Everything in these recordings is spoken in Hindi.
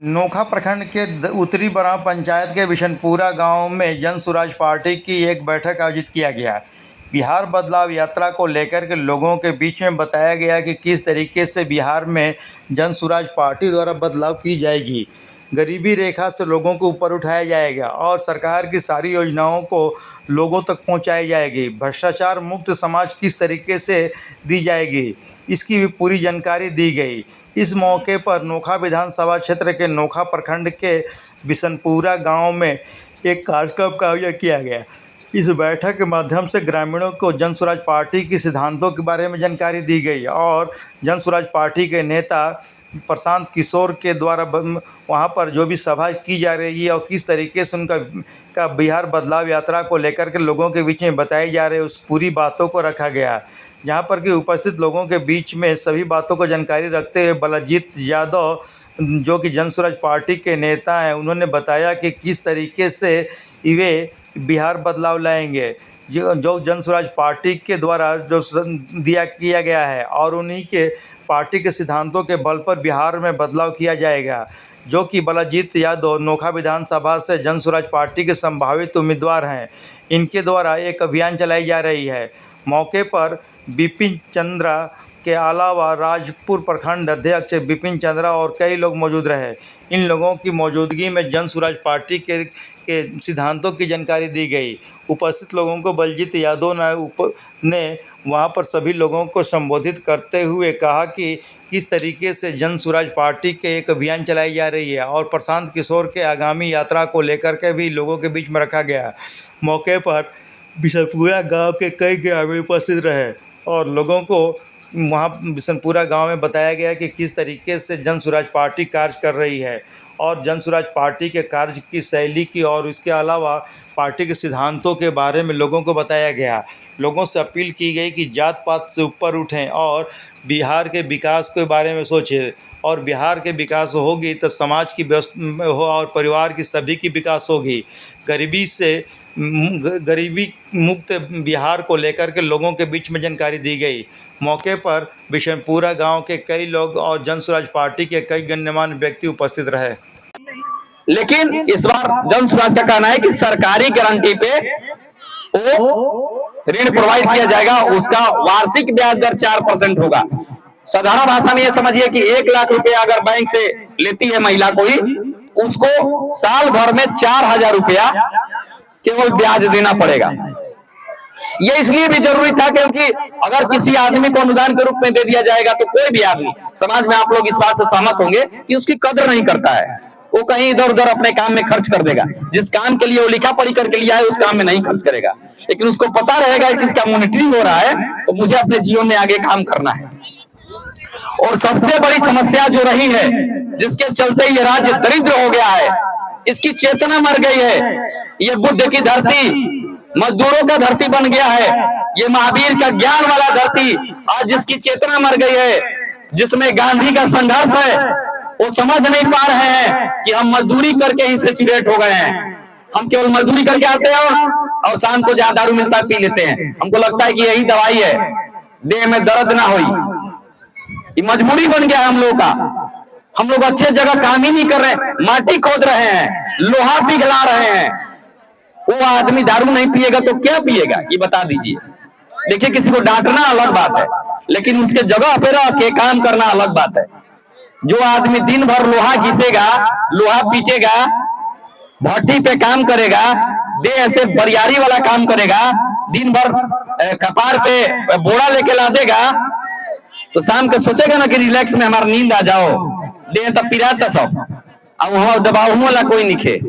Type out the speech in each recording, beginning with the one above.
नोखा प्रखंड के उत्तरी बराव पंचायत के बिशनपुरा गांव में जन सुराज पार्टी की एक बैठक आयोजित किया गया। बिहार बदलाव यात्रा को लेकर के लोगों के बीच में बताया गया कि किस तरीके से बिहार में जन सुराज पार्टी द्वारा बदलाव की जाएगी, गरीबी रेखा से लोगों को ऊपर उठाया जाएगा और सरकार की सारी योजनाओं को लोगों तक पहुंचाई जाएगी। भ्रष्टाचार मुक्त समाज किस तरीके से दी जाएगी, इसकी भी पूरी जानकारी दी गई। इस मौके पर नोखा विधानसभा क्षेत्र के नोखा प्रखंड के बिशनपुरा गांव में एक कार्यक्रम का आयोजन किया गया। इस बैठक के माध्यम से ग्रामीणों को जन सुराज पार्टी के सिद्धांतों के बारे में जानकारी दी गई और जन सुराज पार्टी के नेता प्रशांत किशोर के द्वारा वहां पर जो भी सभा की जा रही है और किस तरीके से उनका बिहार बदलाव यात्रा को लेकर के लोगों के बीच में बताई जा रही है, उस पूरी बातों को रखा गया। जहां पर कि उपस्थित लोगों के बीच में सभी बातों को जानकारी रखते हुए बलजीत यादव, जो कि जन सुराज पार्टी के नेता हैं, उन्होंने बताया कि किस तरीके से वे बिहार बदलाव लाएंगे, जो जन सुराज पार्टी के द्वारा जो किया गया है और उन्हीं के पार्टी के सिद्धांतों के बल पर बिहार में बदलाव किया जाएगा। जो कि बलजीत यादव नोखा विधानसभा से जन सुराज पार्टी के संभावित उम्मीदवार हैं। इनके द्वारा एक अभियान चलाई जा रही है। मौके पर बिपिन चंद्रा के अलावा राजपुर प्रखंड अध्यक्ष बिपिन चंद्रा और कई लोग मौजूद रहे। इन लोगों की मौजूदगी में जन सुराज पार्टी के सिद्धांतों की जानकारी दी गई। उपस्थित लोगों को बलजीत यादव ने वहां पर सभी लोगों को संबोधित करते हुए कहा कि किस तरीके से जन सुराज पार्टी के एक अभियान चलाई जा रही है और प्रशांत किशोर के आगामी यात्रा को लेकर के भी लोगों के बीच में रखा गया। मौके पर बिशनपुरा गांव के कई ग्रामीण उपस्थित रहे और लोगों को वहां बिशनपुरा गांव में बताया गया कि किस तरीके से जन सुराज पार्टी कार्य कर रही है और जन सुराज पार्टी के कार्य की शैली की और इसके अलावा पार्टी के सिद्धांतों के बारे में लोगों को बताया गया। लोगों से अपील की गई कि जात पात से ऊपर उठें और बिहार के विकास के बारे में सोचें और बिहार के विकास होगी तो समाज की व्यवस्था हो और परिवार की सभी की विकास होगी। गरीबी मुक्त बिहार को लेकर के लोगों के बीच में जानकारी दी गई। मौके पर बिशनपुरा गांव के कई लोग और जन सुराज पार्टी के कई गण्यमान्य व्यक्ति उपस्थित रहे। लेकिन इस बार जन सुराज का कहना है कि सरकारी गारंटी पे वो ऋण प्रोवाइड किया जाएगा, उसका वार्षिक ब्याज दर 4% होगा। साधारण भाषा में ये समझिए कि 1 लाख रुपया अगर बैंक से लेती है महिला कोई, उसको साल भर में 4,000 रुपया केवल ब्याज देना पड़ेगा। ये इसलिए भी जरूरी था क्योंकि अगर किसी आदमी को अनुदान के रूप में दे दिया जाएगा तो कोई भी आदमी समाज में, आप लोग इस बात से सहमत होंगे कि उसकी कदर नहीं करता है, वो कहीं इधर उधर अपने काम में खर्च कर देगा। जिस काम के लिए वो लिखा पढ़ी करके लिया है उस काम में नहीं खर्च करेगा। लेकिन उसको पता रहेगा इस चीज का मॉनिटरिंग हो रहा है तो मुझे अपने जीवन में आगे काम करना है। और सबसे बड़ी समस्या जो रही है, जिसके चलते ये राज्य दरिद्र हो गया है, इसकी चेतना मर गई है। ये बुद्ध की धरती मजदूरों का धरती बन गया है। ये महावीर का ज्ञान वाला धरती आज जिसकी चेतना मर गई है, जिसमें गांधी का संघर्ष है, वो समझ नहीं पा रहे हैं कि हम मजदूरी करके ही सैचुरेट हो गए हैं। हम केवल मजदूरी करके आते हैं और शाम को जहां दारू मिलता है पी लेते हैं। हमको लगता है कि यही दवाई है, देह में दर्द ना हो। ये मजबूरी बन गया है हम लोगों का। हम लोग अच्छे जगह काम ही नहीं कर रहे, माटी खोद रहे हैं, लोहा पिघला रहे हैं। वो आदमी दारू नहीं पिएगा तो क्या पिएगा, ये बता दीजिए। देखिए, किसी को डांटना अलग बात है, लेकिन उसके जगह पे रह के काम करना अलग बात है। जो आदमी दिन भर लोहा घिसेगा, लोहा पीटेगा, भट्टी पे काम करेगा, देह से बरियारी वाला काम करेगा, दिन भर कपार पे बोरा लेके ला देगा, तो शाम को सोचेगा ना कि रिलैक्स में हमारा नींद आ जाओ। देह तब पिराता सब, अब हमारा दबाव वाला कोई निखे।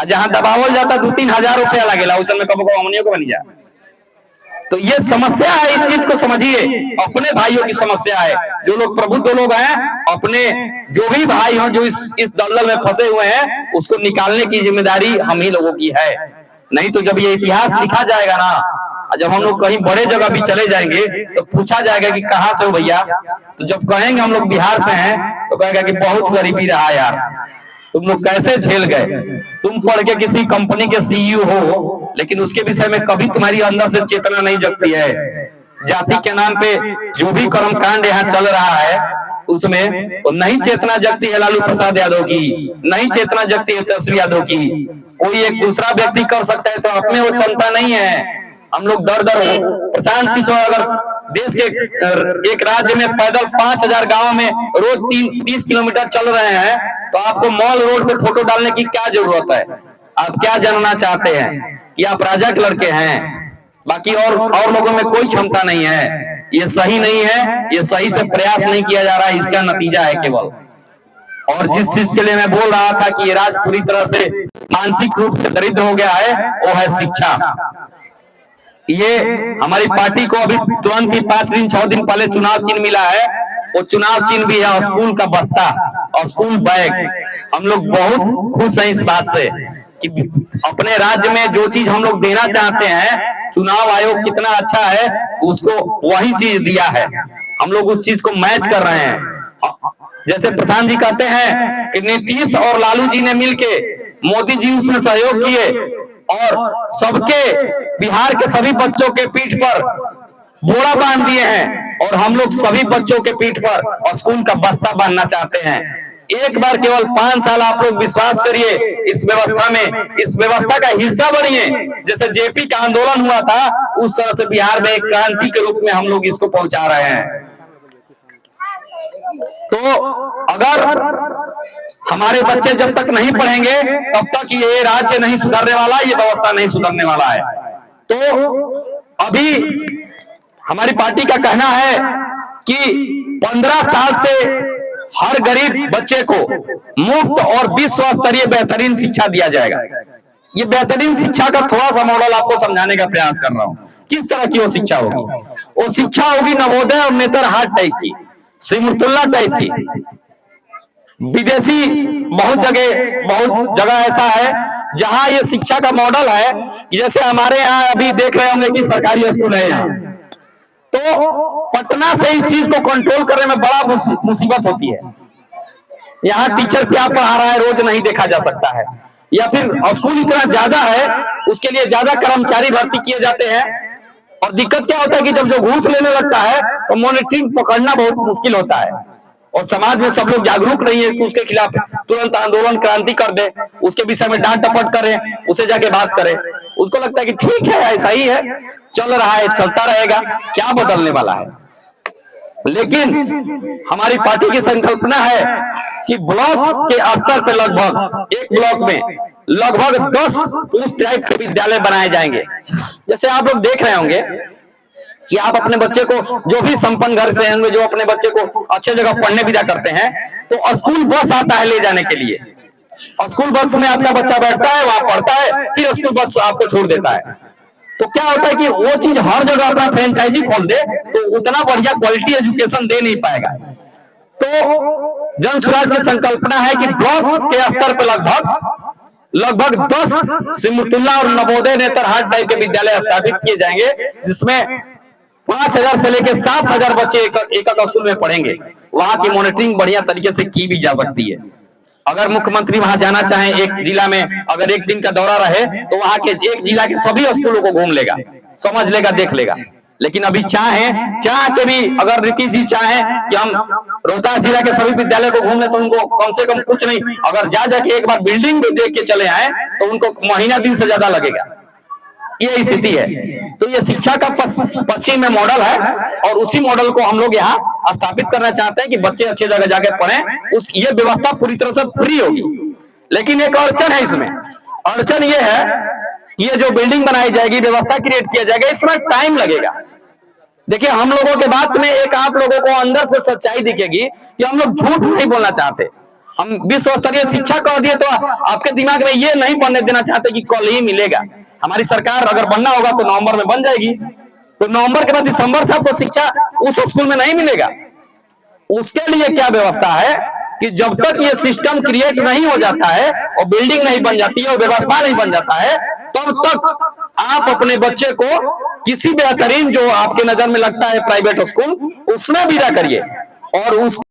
जहां दबावल जाता 2-3 हजार रुपया लगेला, उस समय कब हमनियों को बनी जा। तो ये समस्या है, इस चीज को समझिए। अपने भाइयों की समस्या है। जो लोग प्रबुद्ध लोग हैं, अपने जो भी भाई हो जो इस दलदल में फंसे हुए हैं, उसको निकालने की जिम्मेदारी हम ही लोगों की है। नहीं तो जब ये इतिहास लिखा जाएगा ना, जब हम लोग कहीं बड़े जगह भी चले जाएंगे तो पूछा जाएगा कि कहाँ से हो भैया, तो जब कहेंगे हम लोग बिहार से हैं तो कहेगा कि बहुत गरीबी रहा यार, तुम लोग कैसे झेल गए। तुम पढ़ के किसी कंपनी के सीईओ हो, लेकिन उसके विषय में कभी तुम्हारी अंदर से चेतना नहीं जगती है। जाति के नाम पे जो भी कर्मकांड यहाँ चल रहा है उसमें तो नहीं चेतना जगती है लालू प्रसाद यादव की, नहीं चेतना जगती है तेजस्वी यादव की। कोई एक दूसरा व्यक्ति कर सकता है तो अपने वो क्षमता नहीं है। हम लोग दर दर प्रशांत किशोर अगर देश के एक राज्य में पैदल 5000 गांव में रोज 30 किलोमीटर चल रहे हैं, तो आपको मॉल रोड पे फोटो डालने की क्या जरूरत है? आप क्या जानना चाहते हैं कि आप राजा के लड़के हैं? बाकी और लोगों में कोई क्षमता नहीं है। ये सही नहीं है, ये सही से प्रयास नहीं किया जा रहा है, इसका नतीजा है केवल। और जिस चीज के लिए मैं बोल रहा था कि ये राज्य पूरी तरह से मानसिक रूप से दरिद्र हो गया है, वो है शिक्षा। ये हमारी पार्टी को अभी तुरंत ही 5 दिन 6 दिन पहले चुनाव चिन्ह मिला है। वो चुनाव चिन्ह भी है स्कूल का बस्ता और स्कूल बैग। हम लोग बहुत खुश हैं इस बात से कि अपने राज्य में जो चीज हम लोग देना चाहते हैं, चुनाव आयोग कितना अच्छा है उसको वही चीज दिया है। हम लोग उस चीज को मैच कर रहे हैं। जैसे प्रधान जी कहते हैं कि नीतीश और लालू जी ने मिलके मोदी जी उसमें सहयोग किए और सबके बिहार के सभी बच्चों के पीठ पर बोरा बांध दिए हैं, और हम लोग सभी बच्चों के पीठ पर और स्कूल का बस्ता बांधना चाहते हैं। एक बार केवल 5 साल आप लोग विश्वास करिए इस व्यवस्था में, इस व्यवस्था का हिस्सा बनिए। जैसे जेपी का आंदोलन हुआ था, उस तरह से बिहार में एक क्रांति के रूप में हम लोग इसको पहुंचा रहे हैं। तो अगर हमारे बच्चे जब तक नहीं पढ़ेंगे तब तक ये राज्य नहीं सुधरने वाला, ये व्यवस्था नहीं सुधरने वाला है। तो अभी हमारी पार्टी का कहना है कि 15 साल से हर गरीब बच्चे को मुफ्त और विश्व स्तरीय बेहतरीन शिक्षा दिया जाएगा। ये बेहतरीन शिक्षा का थोड़ा सा मॉडल आपको समझाने का प्रयास कर रहा हूं। किस तरह की वो शिक्षा होगी? वो शिक्षा होगी नवोदय और नेतरहाट टाइप की, सिमुलतुल्ला टाइप की। विदेशी बहुत जगह ऐसा है जहां ये शिक्षा का मॉडल है। जैसे हमारे यहाँ अभी देख रहे होंगे कि सरकारी स्कूल है यहाँ, तो पटना से इस चीज को कंट्रोल करने में बड़ा मुसीबत होती है। यहाँ टीचर क्या पढ़ा रहा है रोज नहीं देखा जा सकता है, या फिर स्कूल इतना ज्यादा है उसके लिए ज्यादा कर्मचारी भर्ती किए जाते हैं। और दिक्कत क्या होता है कि जब जो घूस लेने लगता है तो मॉनिटरिंग पकड़ना बहुत मुश्किल होता है, और समाज में सब लोग जागरूक नहीं है कि उसके खिलाफ तुरंत आंदोलन क्रांति कर दे, उसके विषय में डांट टपट करें, उसे जाके बात करें। उसको लगता है कि ठीक है ऐसा ही है, चल रहा है, चलता रहेगा, क्या बदलने वाला है। लेकिन हमारी पार्टी की संकल्पना है कि ब्लॉक के स्तर पर लगभग एक ब्लॉक में लगभग 10 उस टाइप के विद्यालय बनाए जाएंगे। जैसे आप लोग देख रहे होंगे कि आप अपने बच्चे को, जो भी संपन्न घर से होंगे, जो अपने बच्चे को अच्छे जगह पढ़ने विदा करते हैं, तो स्कूल बस आता है ले जाने के लिए, और स्कूल बस में आपका बच्चा बैठता है, वहां पढ़ता है, फिर स्कूल बस आपको छोड़ देता है। तो क्या होता है कि वो चीज हर जगह अपना फ्रेंचाइजी खोल दे तो उतना बढ़िया क्वालिटी एजुकेशन दे नहीं पाएगा। तो जन स्वराज की संकल्पना है कि ब्लॉक के स्तर पर लगभग 10 सिमुलतुल्ला और नवोदय नेतरहाट टाइप के विद्यालय स्थापित किए जाएंगे, जिसमें 5000 से लेकर 7000 बच्चे एक स्कूल में पढ़ेंगे। वहां की मॉनिटरिंग बढ़िया तरीके से की भी जा सकती है। अगर मुख्यमंत्री वहां जाना चाहे एक जिला में, अगर एक दिन का दौरा रहे तो वहां के एक जिला के सभी स्कूलों को घूम लेगा, समझ लेगा, देख लेगा। लेकिन अभी चाह के भी अगर नीतीश जी चाहे कि हम रोहतास जिला के सभी विद्यालय को घूम ले, तो उनको कम से कम कुछ नहीं, अगर जाके एक बार बिल्डिंग भी देख के चले आए तो उनको महीना दिन से ज्यादा लगेगा। ये स्थिति है। तो ये शिक्षा का पश्चिम में मॉडल है, और उसी मॉडल को हम लोग यहाँ स्थापित करना चाहते हैं कि बच्चे अच्छे जगह जाके पढ़ें। ये व्यवस्था पूरी तरह से फ्री होगी। लेकिन एक अड़चन है इसमें। अड़चन ये है, ये जो बिल्डिंग बनाई जाएगी, व्यवस्था क्रिएट किया जाएगा, इसमें टाइम लगेगा। देखिए, हम लोगों के बात में एक आप लोगों को अंदर से सच्चाई दिखेगी कि हम लोग झूठ नहीं बोलना चाहते। हम विश्व स्तरीय शिक्षा कर दिए तो आपके दिमाग में ये नहीं बनने देना चाहते कि कल ही मिलेगा। हमारी सरकार अगर बनना होगा तो नवंबर में बन जाएगी, तो नवंबर के बाद दिसंबर से आपको शिक्षा उस स्कूल में नहीं मिलेगा। उसके लिए क्या व्यवस्था है कि जब तक ये सिस्टम क्रिएट नहीं हो जाता है और बिल्डिंग नहीं बन जाती है और व्यवस्था नहीं बन जाता है, तब तक आप अपने बच्चे को किसी बेहतरीन, जो आपके नजर में लगता है प्राइवेट स्कूल, उसमें विदा करिए और उस